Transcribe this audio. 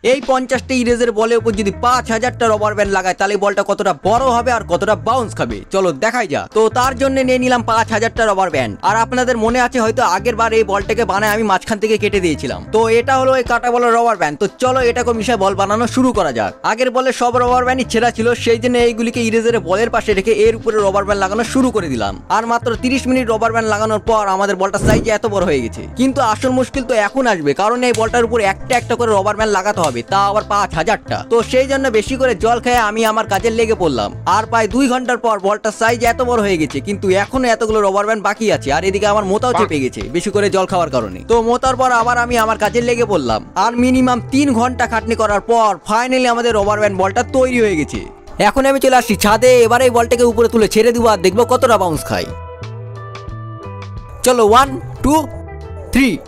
এই 50টা ইরেজের বলের উপর যদি 5000টা রবার ব্যান্ড লাগায় তাহলে বলটা কতটা বড় হবে আর কতটা বাউন্স খাবে চলো দেখাই যা। তো তার জন্য নিয়ে নিলাম 5000টা রবার ব্যান্ড। আর আপনাদের মনে আছে হয়তো আগের বার এই বলটাকে বানায় আমি মাঝখান থেকে কেটে দিয়েছিলাম। তো এটা হলো এই কাটা বলের রবার ব্যান্ড। তো চলো এটাকে মিশিয়ে বল বানানো শুরু করা যাক। আগের বলে সব রবার ব্যান্ডই ছেঁড়া ছিল, সেই জন্য এইগুলিকে ইরেজের বলের পাশে রেখে এর উপরে রবার ব্যান্ড লাগানো শুরু করে দিলাম। আর মাত্র 30 মিনিট রবার ব্যান্ড লাগানোর পর আমাদের বলটা সাইজে এত বড় হয়ে গেছে। কিন্তু আসল মুশকিল তো এখন আসবে, কারণ এই বলটার উপর একটা একটা করে রবার ব্যান্ড লাগাতে হবে, তা আবার 5000টা। তো সেই জন্য বেশি করে জল খেয়ে আমি আমার কাজে লেগে পড়লাম। আর প্রায় 2 ঘন্টার পর বলটার সাইজ এত বড় হয়ে গেছে, কিন্তু এখনো এতগুলো রবার ব্যান্ড বাকি আছে। আর এদিকে আমার মোতাও চেপে গেছে বেশি করে জল খাওয়ার কারণে। তো মোতার পর আবার আমি আমার কাজে লেগে পড়লাম। আর মিনিমাম 3 ঘন্টা খাটনি করার পর ফাইনালি আমাদের রবার ব্যান্ড বলটা তৈরি হয়ে গেছে। এখন আমি চলে আসছি ছাদে, এবারে এই বলটাকে উপরে তুলে ছেড়ে দিব আর দেখবো কতটা বাউন্স খাই। চলো 1 2 3।